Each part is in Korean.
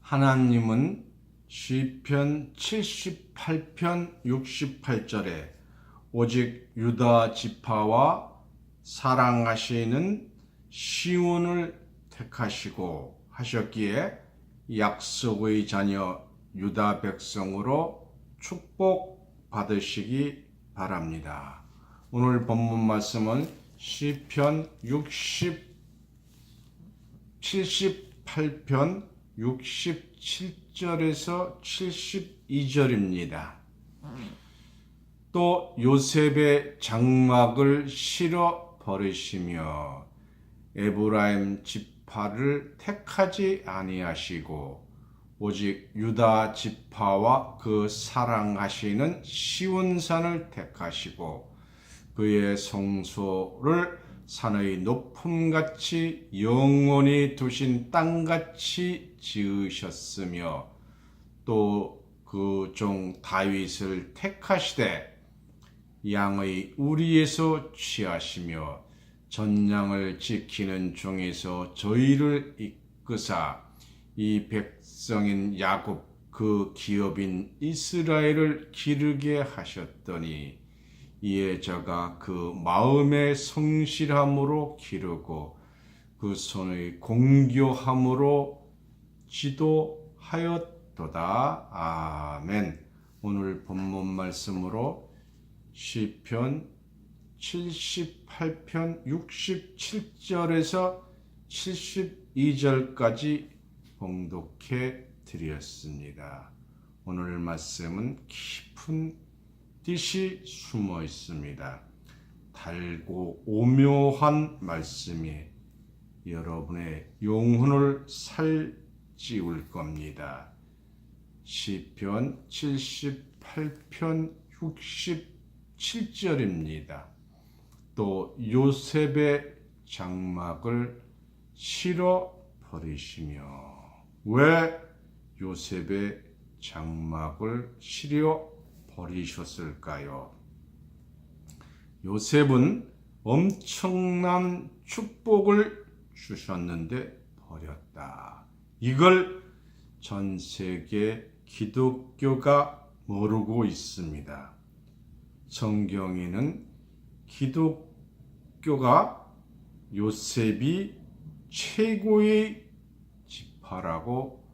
하나님은 시편 78편 68절에 오직 유다 지파와 사랑하시는 시온을 택하시고 하셨기에 약속의 자녀 유다 백성으로 축복받으시기 바랍니다. 오늘 본문 말씀은 시편 78편 67절에서 72절입니다. 또 요셉의 장막을 실어 버리시며 에브라임 지파를 택하지 아니하시고 오직 유다 지파와 그 사랑하시는 시온산을 택하시고 그의 성소를 산의 높음같이 영원히 두신 땅같이 지으셨으며 또 그 종 다윗을 택하시되 양의 우리에서 취하시며 전양을 지키는 종에서 저희를 이끄사 이 백성인 야곱 그 기업인 이스라엘을 기르게 하셨더니 이에 저가 그 마음의 성실함으로 기르고 그 손의 공교함으로 지도하였도다. 아멘. 오늘 본문 말씀으로 시편 78편 67절에서 72절까지 봉독해 드렸습니다. 오늘 말씀은 깊은 뜻이 숨어 있습니다. 달고 오묘한 말씀이 여러분의 영혼을 살찌울 겁니다. 시편 78편 67절입니다. 또 요셉의 장막을 실어 버리시며 왜 요셉의 장막을 실어 버리셨을까요? 요셉은 엄청난 축복을 주셨는데 버렸다. 이걸 전 세계 기독교가 모르고 있습니다. 성경에는 기독교가 요셉이 최고의 지파라고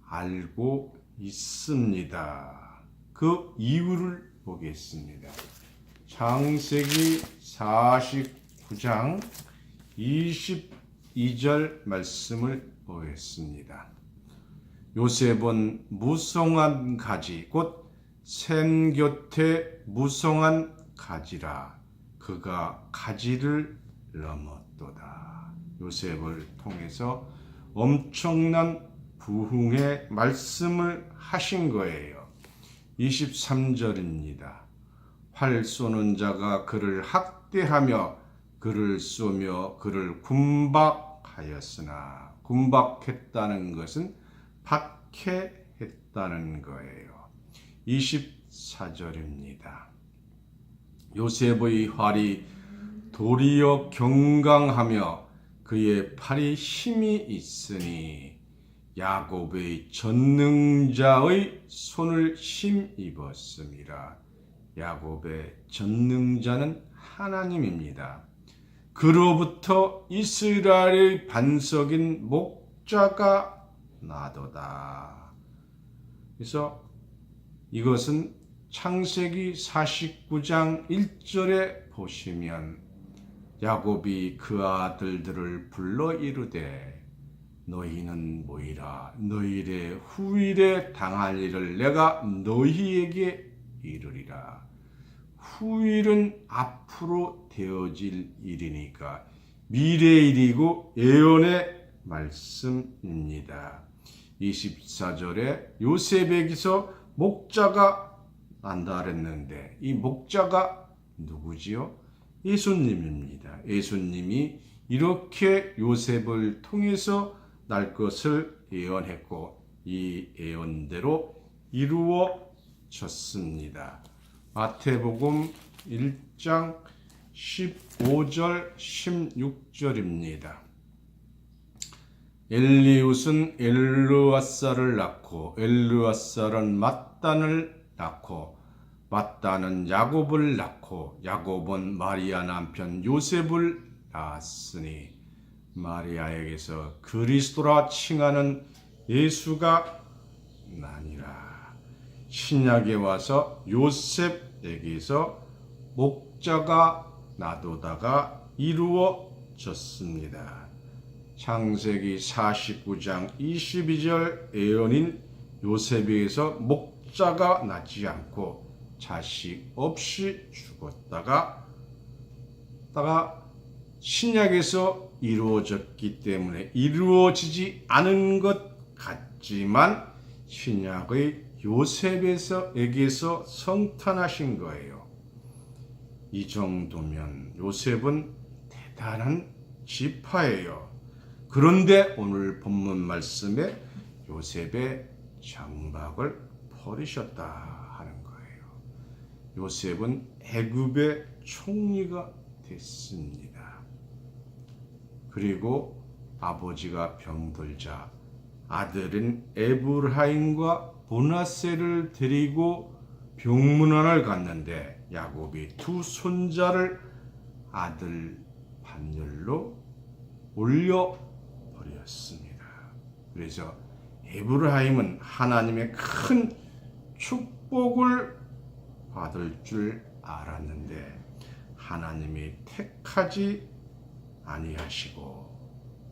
알고 있습니다. 그 이유를 보겠습니다. 창세기 49장 22절 말씀을 보겠습니다. 요셉은 무성한 가지 곧 샘 곁에 무성한 가지라 그가 가지를 넘었도다. 요셉을 통해서 엄청난 부흥의 말씀을 하신 거예요. 23절입니다. 활 쏘는 자가 그를 학대하며 그를 쏘며 그를 군박하였으나 군박했다는 것은 박해했다는 거예요. 24절입니다. 요셉의 활이 도리어 경강하며 그의 팔이 힘이 있으니 야곱의 전능자의 손을 힘입었습니다. 야곱의 전능자는 하나님입니다. 그로부터 이스라엘의 반석인 목자가 나도다. 그래서 이것은 창세기 49장 1절에 보시면 야곱이 그 아들들을 불러 이르되 너희는 모이라 너희의 후일에 당할 일을 내가 너희에게 이르리라. 후일은 앞으로 되어질 일이니까 미래의 일이고 예언의 말씀입니다. 24절에 요셉에게서 목자가 난다 그랬는데 이 목자가 누구지요? 예수님입니다. 예수님이 이렇게 요셉을 통해서 날 것을 예언했고 이 예언대로 이루어졌습니다. 마태복음 1장 15절 16절입니다. 엘리웃은 엘르앗살을 낳고 엘르앗살은 mat단을 낳고 mat단은 야곱을 낳고 야곱은 마리아 남편 요셉을 낳았으니 마리아에게서 그리스도라 칭하는 예수가 나니라. 신약에 와서 요셉에게서 목자가 나도다가 이루어졌습니다. 창세기 49장 22절 예언인 요셉에게서 목자가 나지 않고 자식 없이 죽었다가 신약에서 이루어졌기 때문에 이루어지지 않은 것 같지만 신약의 요셉에게서 성탄하신 거예요. 이 정도면 요셉은 대단한 지파예요. 그런데 오늘 본문 말씀에 요셉의 장박을 버리셨다 하는 거예요. 요셉은 애굽의 총리가 됐습니다. 그리고 아버지가 병들자 아들인 에브라임과 므낫세를 데리고 병문안을 갔는데 야곱이 두 손자를 아들 반열로 올려버렸습니다. 그래서 에브라임은 하나님의 큰 축복을 받을 줄 알았는데 하나님이 택하지 아니하시고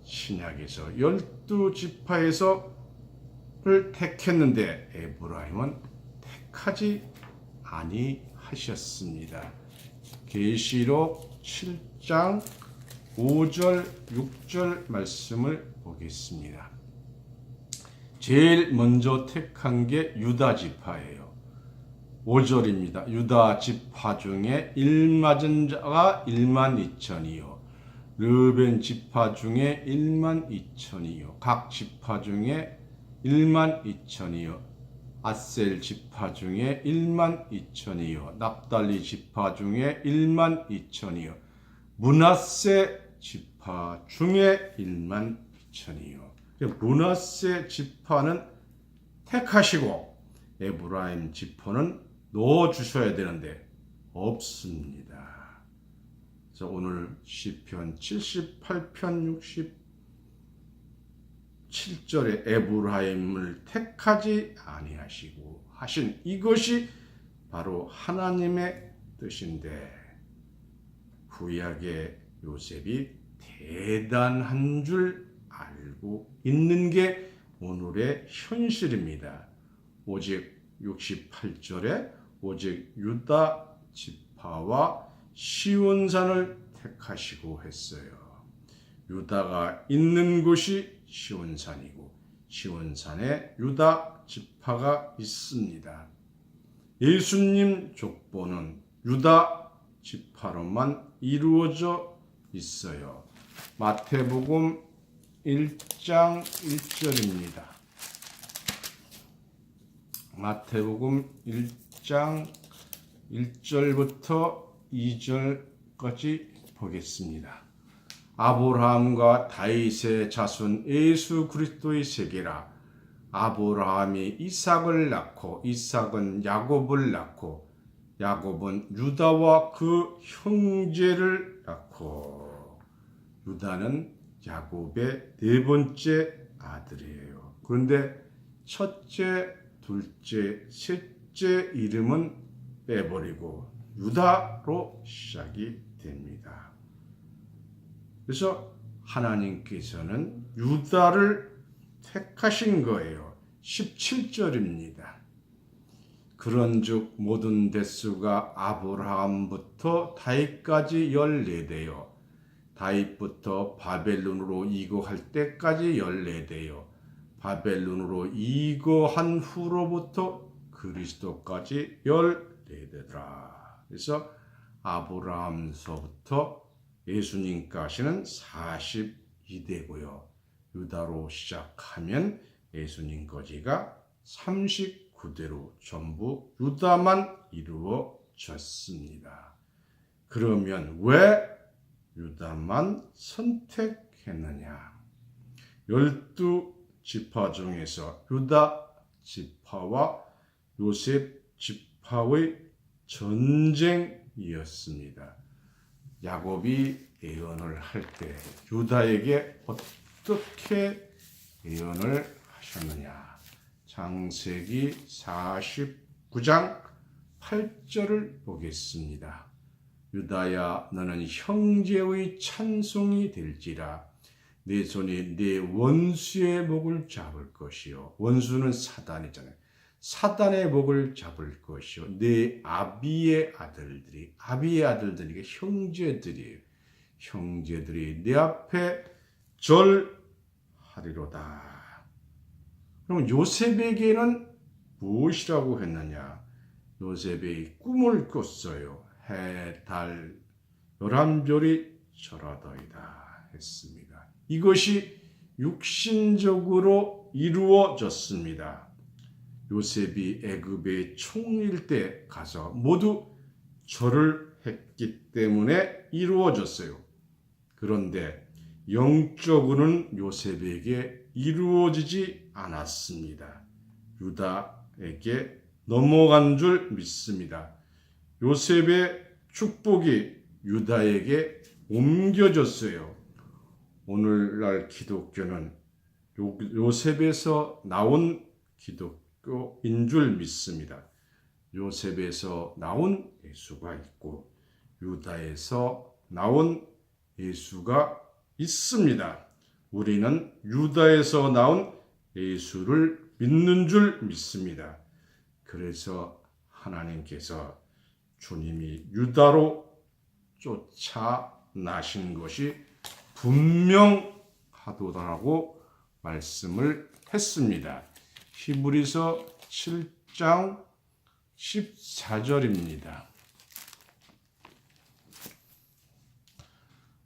신약에서 12지파에서를 택했는데 에브라임은 택하지 아니하셨습니다. 계시록 7장 5절 6절 말씀을 보겠습니다. 제일 먼저 택한 게 유다 지파예요. 5절입니다. 유다 지파 중에 일 맞은 자가 1만 2천이요. 르벤 지파 중에 1만 2천이요. 각 지파 중에 1만 2천이요. 아셀 지파 중에 1만 2천이요. 납달리 지파 중에 1만 2천이요. 므낫세 지파 중에 1만 2천이요. 므낫세 지파는 택하시고 에브라임 지파는 넣어주셔야 되는데 없습니다. 그래서 오늘 시편 78편 67절에 에브라임을 택하지 아니하시고 하신 이것이 바로 하나님의 뜻인데 구약의 요셉이 대단한 줄 알고 있는 게 오늘의 현실입니다. 오직 68절에 오직 유다 지파와 시온산을 택하시고 했어요. 유다가 있는 곳이 시온산이고 시온산에 유다 지파가 있습니다. 예수님 족보는 유다 지파로만 이루어져 있어요. 마태복음 1장 1절입니다. 마태복음 1장 1절부터 2절까지 보겠습니다. 아브라함과 다윗의 자손 예수 그리스도의 세계라. 아브라함이 이삭을 낳고 이삭은 야곱을 낳고 야곱은 유다와 그 형제를 낳고 유다는 야곱의 네 번째 아들이에요. 그런데 첫째, 둘째, 셋째 이름은 빼버리고 유다로 시작이 됩니다. 그래서 하나님께서는 유다를 택하신 거예요. 17절입니다. 그런즉 모든 대수가 아브라함부터 다윗까지 14대요. 다윗부터 바벨론으로 이거할 때까지 14대요. 바벨론으로 이거한 후로부터 그리스도까지 14대더라. 그래서 아브라함서부터 예수님까지는 42대고요. 유다로 시작하면 예수님까지가 39대로 전부 유다만 이루어졌습니다. 그러면 왜 유다만 선택했느냐? 12지파 중에서 유다 지파와 요셉 지파의 전쟁이었습니다. 야곱이 예언을 할 때 유다에게 어떻게 예언을 하셨느냐? 창세기 49장 8절을 보겠습니다. 유다야, 너는 형제의 찬송이 될지라. 내 손이 내 원수의 목을 잡을 것이요. 원수는 사단이잖아요. 사단의 목을 잡을 것이요. 내 아비의 아들들이, 이게 형제들이에요. 형제들이 내 앞에 절하리로다. 그럼 요셉에게는 무엇이라고 했느냐? 요셉이 꿈을 꿨어요. 해, 달, 11별이 절하더이다 했습니다. 이것이 육신적으로 이루어졌습니다. 요셉이 애굽의 총리일 때 가서 모두 절을 했기 때문에 이루어졌어요. 그런데 영적으로는 요셉에게 이루어지지 않았습니다. 유다에게 넘어간 줄 믿습니다. 요셉의 축복이 유다에게 옮겨졌어요. 오늘날 기독교는 요셉에서 나온 기독교인 줄 믿습니다. 요셉에서 나온 예수가 있고 유다에서 나온 예수가 있습니다. 우리는 유다에서 나온 예수를 믿는 줄 믿습니다. 그래서 하나님께서 주님이 유다로 쫓아나신 것이 분명하도다라고 말씀을 했습니다. 히브리서 7장 14절입니다.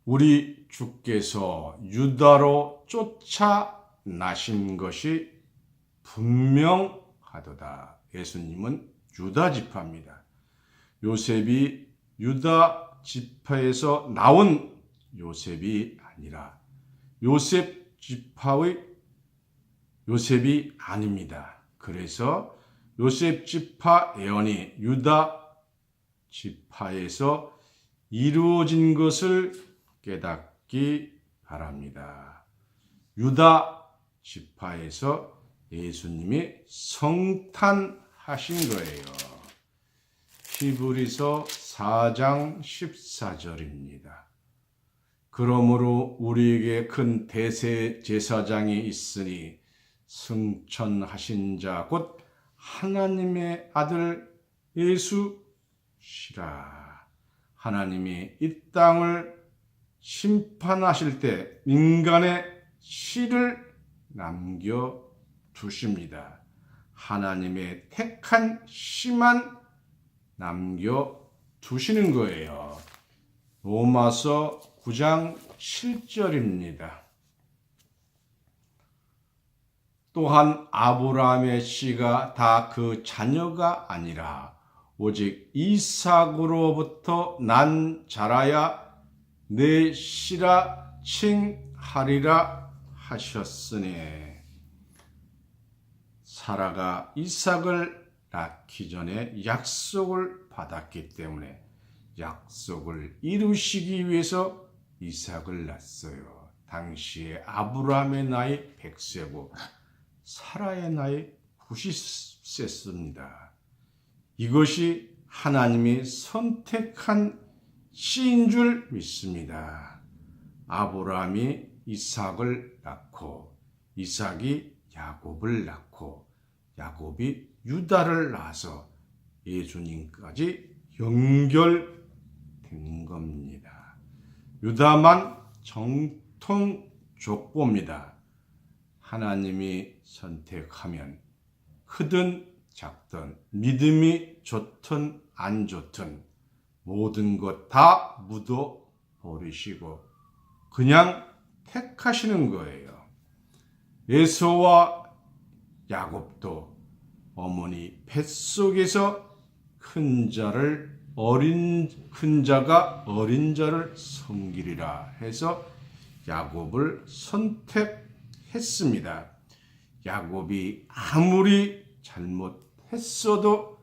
우리 주께서 유다로 쫓아나신 것이 분명하도다. 예수님은 유다 지파입니다. 요셉이 유다 지파에서 나온 요셉이 아니라 요셉 지파의 요셉이 아닙니다. 그래서 요셉 지파 예언이 유다 지파에서 이루어진 것을 깨닫기 바랍니다. 유다 지파에서 예수님이 성탄하신 거예요. 히브리서 4장 14절입니다. 그러므로 우리에게 큰 대제사장이 있으니 승천하신 자 곧 하나님의 아들 예수시라. 하나님이 이 땅을 심판하실 때 인간의 씨를 남겨두십니다. 하나님의 택한 씨만 남겨두시는 거예요. 로마서 9장 7절입니다. 또한 아브라함의 씨가 다 그 자녀가 아니라 오직 이삭으로부터 난 자라야 내 씨라 칭하리라 하셨으니, 사라가 이삭을 낳기 전에 약속을 받았기 때문에 약속을 이루시기 위해서 이삭을 낳았어요. 당시에 아브라함의 나이 100세고 사라의 나이 90세입니다. 이것이 하나님이 선택한 씨인 줄 믿습니다. 아브라함이 이삭을 낳고 이삭이 야곱을 낳고 야곱이 유다를 낳아서 예수님까지 연결된 겁니다. 유다만 정통 족보입니다. 하나님이 선택하면 크든 작든 믿음이 좋든 안 좋든 모든 것 다 묻어 버리시고 그냥 택하시는 거예요. 에서와 야곱도 어머니 뱃속에서 큰 자가 어린 자를 섬기리라 해서 야곱을 선택했습니다. 했습니다. 야곱이 아무리 잘못했어도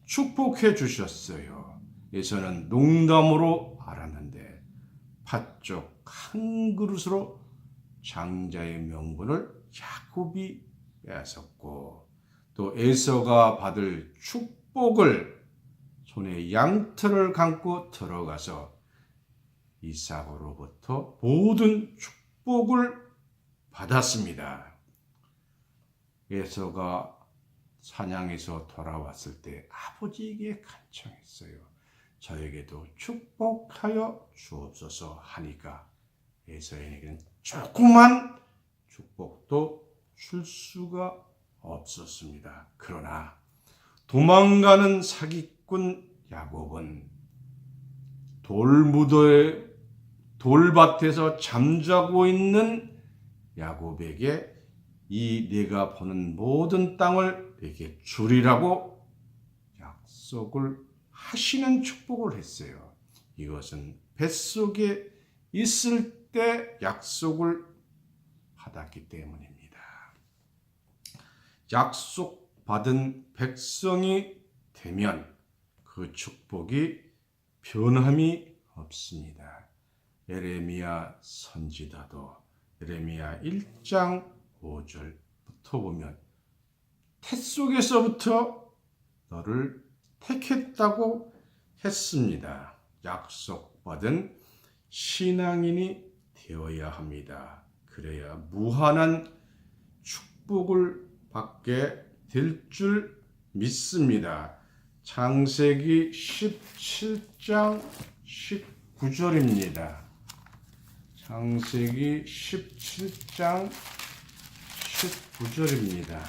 축복해 주셨어요. 에서는 농담으로 알았는데 팥죽 한 그릇으로 장자의 명분을 야곱이 빼앗았고, 또 에서가 받을 축복을 손에 양털을 감고 들어가서 이삭으로부터 모든 축복을 받았습니다. 에서가 사냥에서 돌아왔을 때 아버지에게 간청했어요. 저에게도 축복하여 주옵소서 하니까 에서에게는 조그만 축복도 줄 수가 없었습니다. 그러나 도망가는 사기꾼 야곱은 돌밭에서 잠자고 있는 야곱에게 이 네가 보는 모든 땅을 내게 주리라고 약속을 하시는 축복을 했어요. 이것은 뱃속에 있을 때 약속을 받았기 때문입니다. 약속받은 백성이 되면 그 축복이 변함이 없습니다. 예레미야 선지자도 예레미야 1장 5절부터 보면 태 속에서부터 너를 택했다고 했습니다. 약속받은 신앙인이 되어야 합니다. 그래야 무한한 축복을 받게 될 줄 믿습니다. 창세기 17장 19절입니다. 창세기 17장 19절입니다.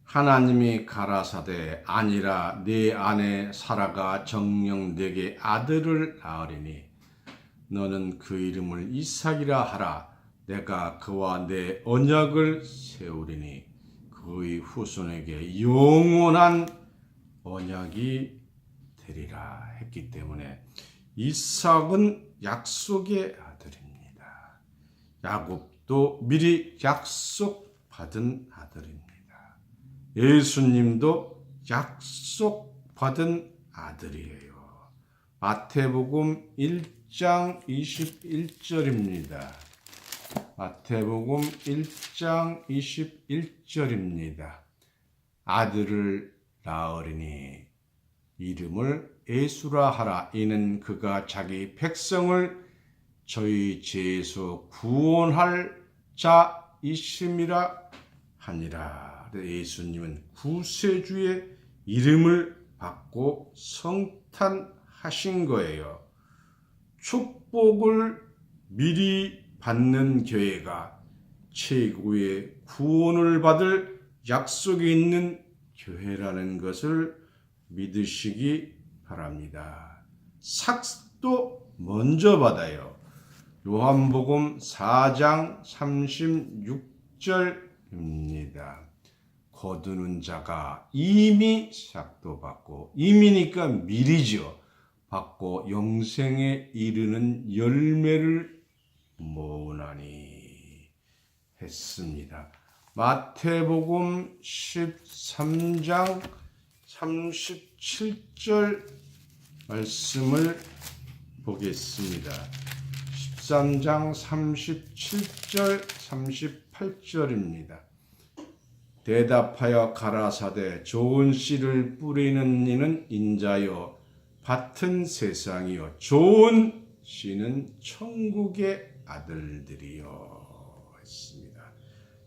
하나님이 가라사대 아니라 네 아내 사라가 정녕 네게 아들을 낳으리니 너는 그 이름을 이삭이라 하라. 내가 그와 내 언약을 세우리니 그의 후손에게 영원한 언약이 되리라 했기 때문에 이삭은 약속의 아들입니다. 야곱도 미리 약속받은 아들입니다. 예수님도 약속받은 아들이에요. 마태복음 1장 21절입니다. 마태복음 1장 21절입니다. 아들을 낳으리니 이름을 예수라 하라. 이는 그가 자기 백성을 저희 죄에서 구원할 자이심이라 하니라. 예수님은 구세주의 이름을 받고 성탄하신 거예요. 축복을 미리 받는 교회가 최고의 구원을 받을 약속이 있는 교회라는 것을 믿으시기 바랍니다. 삭도 먼저 받아요. 요한복음 4장 36절입니다. 거두는 자가 이미 삭도 받고, 이미니까 미리죠. 받고 영생에 이르는 열매를 모으나니 했습니다. 마태복음 13장 37절 말씀을 보겠습니다. 13장 37절 38절입니다. 대답하여 가라사대 좋은 씨를 뿌리는 이는 인자요 밭은 세상이요 좋은 씨는 천국의 아들들이요 했습니다.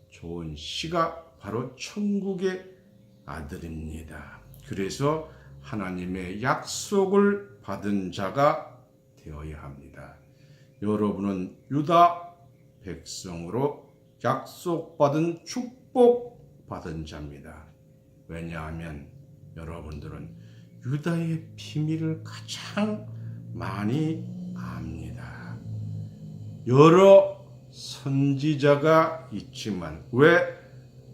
좋은 씨가 바로 천국의 아들입니다. 그래서 하나님의 약속을 받은 자가 되어야 합니다. 여러분은 유다 백성으로 약속받은 축복 받은 자입니다. 왜냐하면 여러분들은 유다의 비밀을 가장 많이 압니다. 여러 선지자가 있지만 왜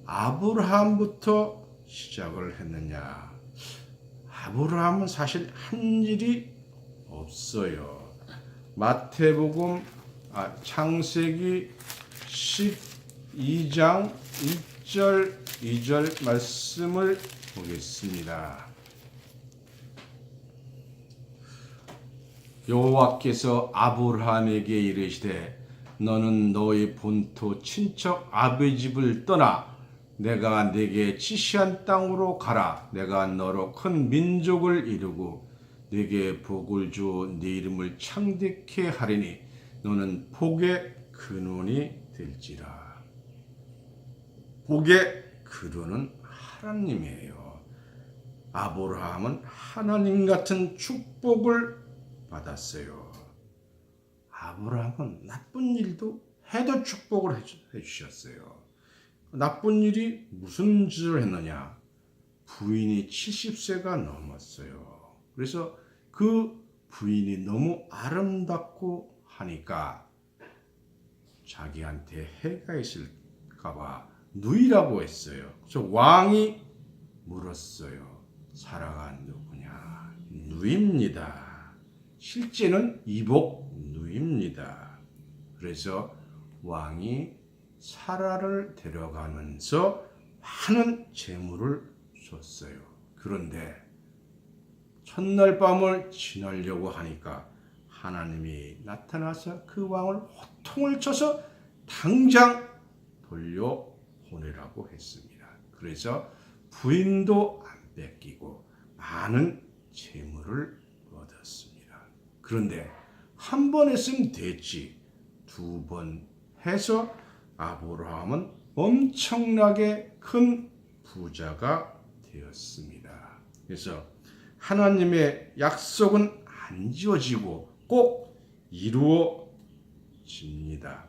아브라함부터 시작을 했느냐? 아브라함은 사실 한 일이 없어요. 마태복음 창세기 12장 1절 2절 말씀을 보겠습니다. 여호와께서 아브라함에게 이르시되 너는 너의 본토 친척 아버지 집을 떠나 내가 네게 지시한 땅으로 가라. 내가 너로 큰 민족을 이루고 네게 복을 주어 네 이름을 창대케 하리니 너는 복의 근원이 될지라. 복의 근원은 하나님이에요. 아브라함은 하나님 같은 축복을 받았어요. 아브라함은 나쁜 일도 해도 축복을 해주셨어요. 나쁜 일이 무슨 짓을 했느냐? 부인이 70세가 넘었어요. 그래서 그 부인이 너무 아름답고 하니까 자기한테 해가 있을까봐 누이라고 했어요. 그래서 왕이 물었어요. 사라가 누구냐? 누이입니다. 실제는 이복 누이입니다. 그래서 왕이 사라를 데려가면서 많은 재물을 줬어요. 그런데 첫날 밤을 지내려고 하니까 하나님이 나타나서 그 왕을 호통을 쳐서 당장 돌려보내라고 했습니다. 그래서 부인도 안 뺏기고 많은 재물을 얻었습니다. 그런데 한 번 했으면 됐지, 두 번 해서 아브라함은 엄청나게 큰 부자가 되었습니다. 그래서 하나님의 약속은 안 지워지고 꼭 이루어집니다.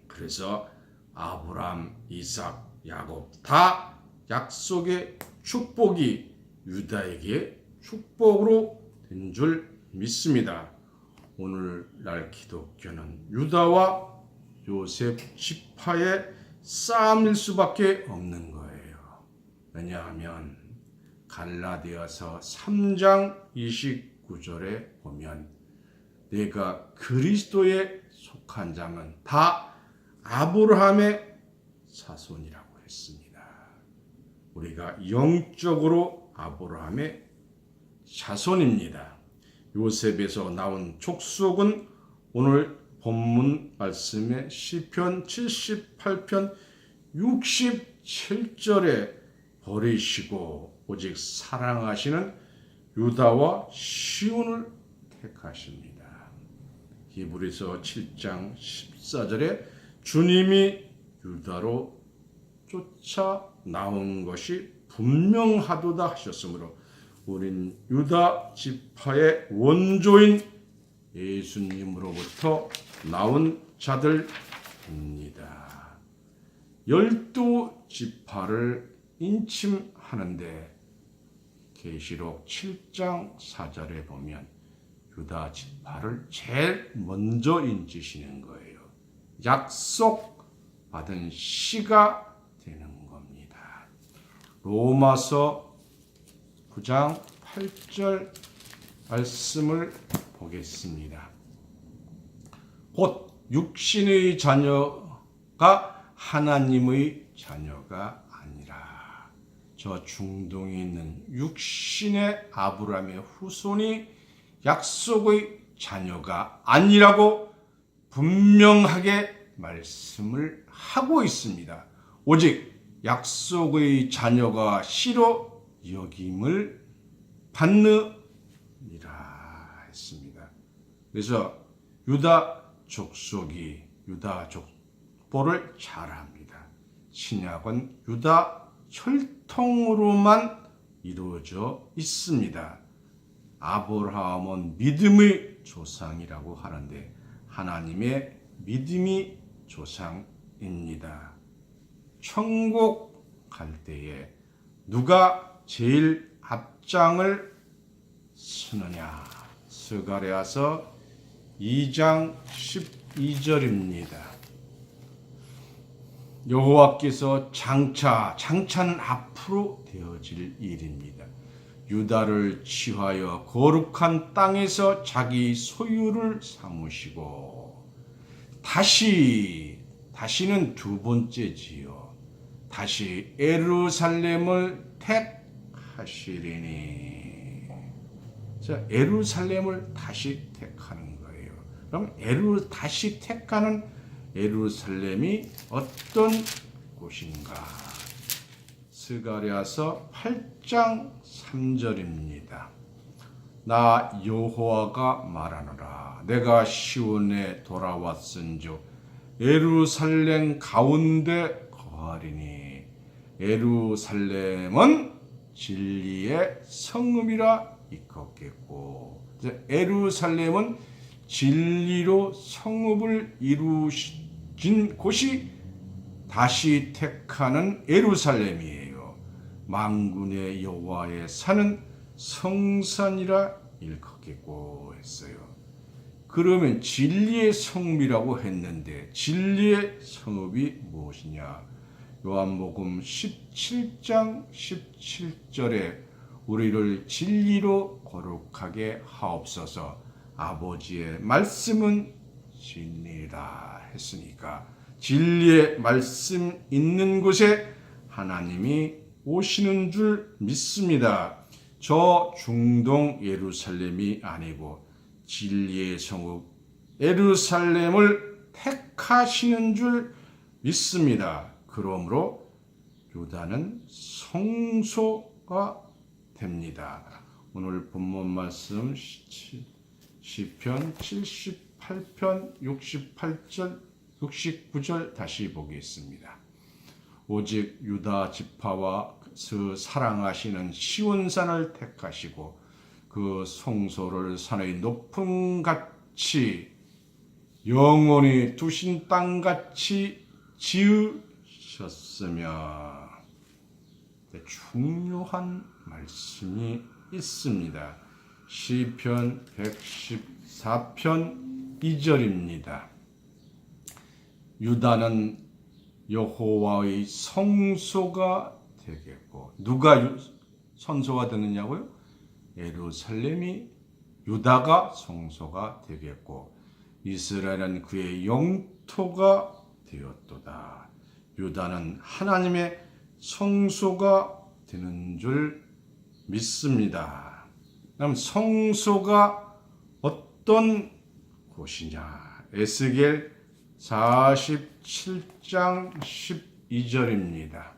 그래서 아브라함, 이삭, 야곱 다 약속의 축복이 유다에게 축복으로 된 줄 믿습니다. 오늘날 기독교는 유다와 요셉 지파의 싸움일 수밖에 없는 거예요. 왜냐하면 갈라디아서 3장 29절에 보면 내가 그리스도에 속한 자는 다 아브라함의 자손이라고 했습니다. 우리가 영적으로 아브라함의 자손입니다. 요셉에서 나온 족속은 오늘 본문 말씀의 시편 78편 67절에 버리시고 오직 사랑하시는 유다와 시온을 택하십니다. 히브리서 7장 14절에 주님이 유다로 쫓아 나온 것이 분명하도다 하셨으므로 우린 유다 지파의 원조인 예수님으로부터 나온 자들입니다. 12지파를 인침하는데 계시록 7장 4절에 보면 유다 지파를 제일 먼저 인치시는 거예요. 약속받은 씨가 되는 겁니다. 로마서 9장 8절 말씀을 보겠습니다. 곧 육신의 자녀가 하나님의 자녀가 아니라 저 중동에 있는 육신의 아브라함의 후손이 약속의 자녀가 아니라고 분명하게 말씀을 하고 있습니다. 오직 약속의 자녀가 씨로 여김을 받느니라 했습니다. 그래서 유다 족속이 유다 족보를 잘 압니다. 신약은 유다 혈통으로만 이루어져 있습니다. 아브라함은 믿음의 조상이라고 하는데 하나님의 믿음이 조상입니다. 천국 갈 때에 누가 제일 앞장을 서느냐? 스가랴서 2장 12절입니다. 여호와께서 장차는 앞으로 되어질 일입니다. 유다를 취하여 거룩한 땅에서 자기 소유를 삼으시고 다시는 두 번째지요. 다시 예루살렘을 택하시리니. 자, 예루살렘을 다시 택하는 거예요. 그럼 다시 택하는 예루살렘이 어떤 곳인가? 스가랴서 8장 3절입니다. 나 여호와가 말하노라. 내가 시온에 돌아왔은즉 예루살렘 가운데 거하리니. 예루살렘은 진리의 성읍이라 일컫겠고, 예루살렘은 진리로 성읍을 이루신 곳이 다시 택하는 예루살렘이에요. 만군의 여호와의 산은 성산이라 일컫겠고 했어요. 그러면 진리의 성읍이라고 했는데 진리의 성읍이 무엇이냐? 요한복음 17장 17절에 우리를 진리로 거룩하게 하옵소서. 아버지의 말씀은 진리라 했으니까 진리의 말씀 있는 곳에 하나님이 오시는 줄 믿습니다. 저 중동 예루살렘이 아니고 진리의 성읍 예루살렘을 택하시는 줄 믿습니다. 그러므로 유다는 성소가 됩니다. 오늘 본문 말씀 시편 78편 68절 69절 다시 보겠습니다. 오직 유다 지파와 그 사랑하시는 시온산을 택하시고 그 성소를 산의 높음 같이 영원히 두신 땅같이 지으셨으며, 중요한 말씀이 있습니다. 시편 114편 2절입니다. 유다는 여호와의 성소가 되겠고, 누가 성소가 되느냐고요? 예루살렘이 유다가 성소가 되겠고 이스라엘은 그의 영토가 되었도다. 유다는 하나님의 성소가 되는 줄 믿습니다. 그럼 성소가 어떤 곳이냐? 에스겔 47장 12절입니다.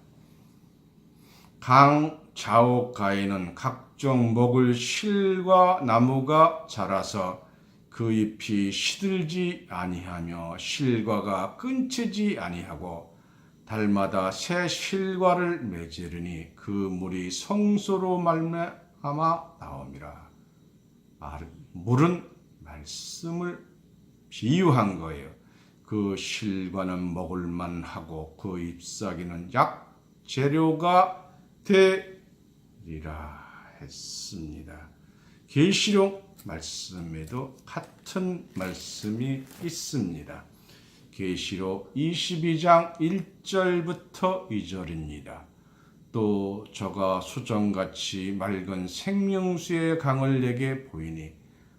강 좌우가에는 각종 먹을 실과 나무가 자라서 그 잎이 시들지 아니하며 실과가 끊치지 아니하고 달마다 새 실과를 맺으리니 그 물이 성소로 말미암아 나옴이라. 물은 말씀을 비유한 거예요. 그 실과는 먹을 만하고 그 잎사귀는 약 재료가 되리라 했습니다. 계시록 말씀에도 같은 말씀이 있습니다. 계시록 22장 1절부터 2절입니다. 또 저가 수정같이 맑은 생명수의 강을 내게 보이니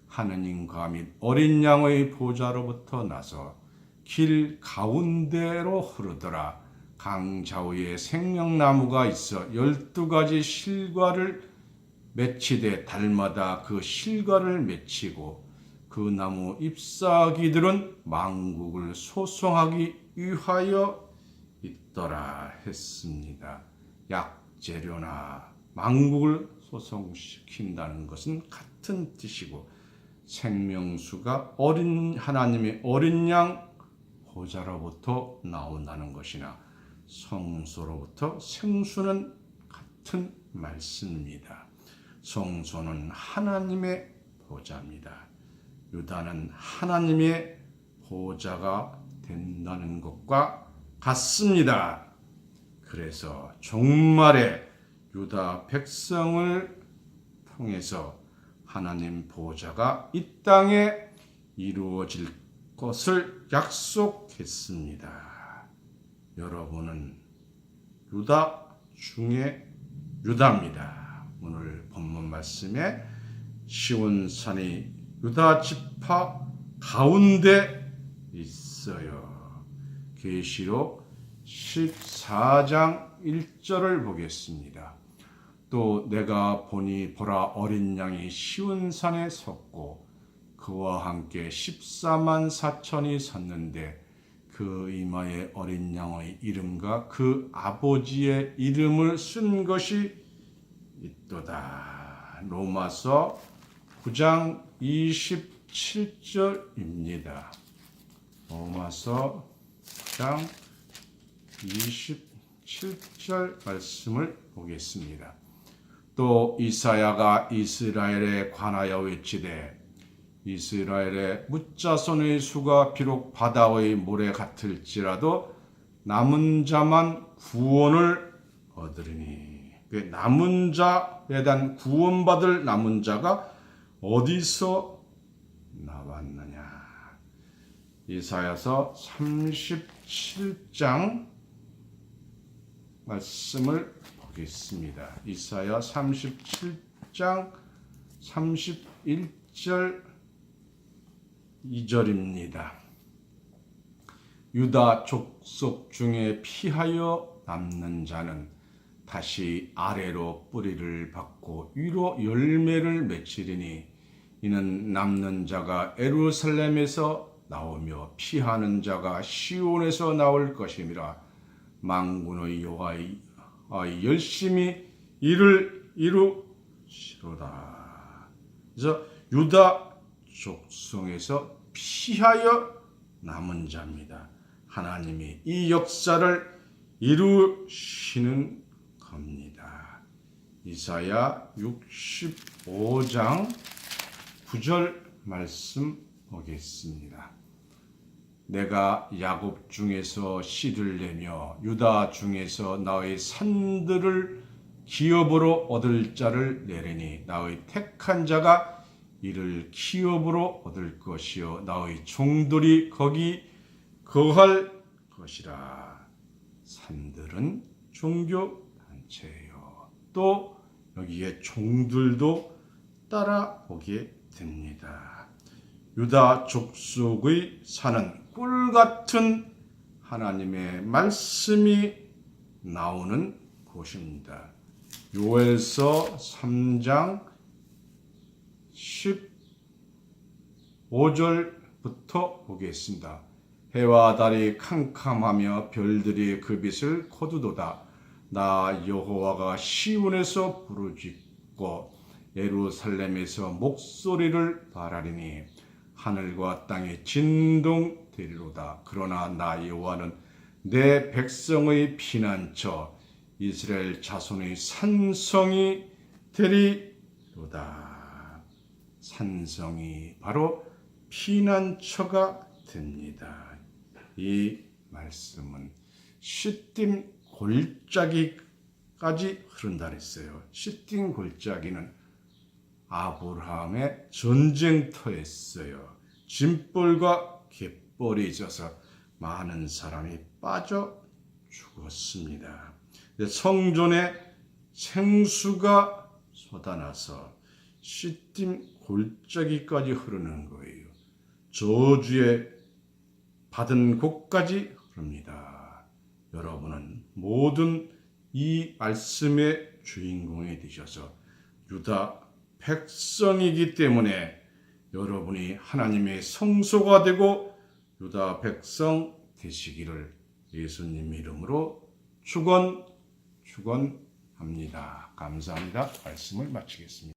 하느님과 및 어린 양의 보좌로부터 나서 길 가운데로 흐르더라. 강 좌우에 생명나무가 있어 12가지 실과를 맺히되 달마다 그 실과를 맺히고 그 나무 잎사귀들은 만국을 소송하기 위하여 있더라 했습니다. 약재료나 만국을 소송시킨다는 것은 같은 뜻이고 생명수가 하나님의 어린 양 보좌로부터 나온다는 것이나 성소로부터 생수는 같은 말씀입니다. 성소는 하나님의 보좌입니다. 유다는 하나님의 보좌가 된다는 것과 같습니다. 그래서 종말에 유다 백성을 통해서 하나님 보좌가 이 땅에 이루어질 것을 약속했습니다. 여러분은 유다 중에 유다입니다. 오늘 본문 말씀에 시온산이 유다 지파 가운데 있어요. 계시록 14장 1절을 보겠습니다. 또 내가 보니 보라 어린 양이 시온산에 섰고 그와 함께 14만 4천이 섰는데 그 이마에 어린 양의 이름과 그 아버지의 이름을 쓴 것이 있도다. 로마서 9장 27절입니다. 로마서 9장 27절 말씀을 보겠습니다. 또 이사야가 이스라엘에 관하여 외치되 이스라엘의 뭇자손의 수가 비록 바다의 모래 같을지라도 남은 자만 구원을 얻으리니. 남은 자에 대한 구원받을 남은 자가 어디서 나왔느냐. 이사야서 37장 말씀을 보겠습니다. 이사야 37장 31절 2절입니다. 유다 족속 중에 피하여 남는 자는 다시 아래로 뿌리를 받고 위로 열매를 맺히리니 이는 남는 자가 예루살렘에서 나오며 피하는 자가 시온에서 나올 것임이라. 만군의 여호와의 열심히 이를 이루시로다. 그래서 유다 족속에서 피하여 남은 자입니다. 하나님이 이 역사를 이루시는 겁니다. 이사야 65장 9절 말씀 보겠습니다. 내가 야곱 중에서 씨를 내며 유다 중에서 나의 산들을 기업으로 얻을 자를 내리니 나의 택한 자가 이를 기업으로 얻을 것이요 나의 종들이 거기 거할 것이라. 산들은 종교 단체예요. 또 여기에 종들도 따라오게 됩니다. 유다 족속의 산은 꿀 같은 하나님의 말씀이 나오는 곳입니다. 요엘서 3장 15절부터 보겠습니다. 해와 달이 캄캄하며 별들이 그 빛을 거두도다. 나 여호와가 시온에서 부르짖고 예루살렘에서 목소리를 발하리니 하늘과 땅이 진동되리로다. 그러나 나 여호와는 내 백성의 피난처 이스라엘 자손의 산성이 되리로다. 산성이 바로 피난처가 됩니다. 이 말씀은 시딤 골짜기까지 흐른다 그랬어요. 시딤 골짜기는 아브라함의 전쟁터였어요. 짐벌과 갯벌이 있어서 많은 사람이 빠져 죽었습니다. 성전에 생수가 쏟아나서 시딤 골짜기까지 흐르는 거예요. 저주에 받은 곳까지 흐릅니다. 여러분은 모든 이 말씀의 주인공이 되셔서 유다 백성이기 때문에 여러분이 하나님의 성소가 되고 유다 백성 되시기를 예수님 이름으로 축원합니다. 감사합니다. 말씀을 마치겠습니다.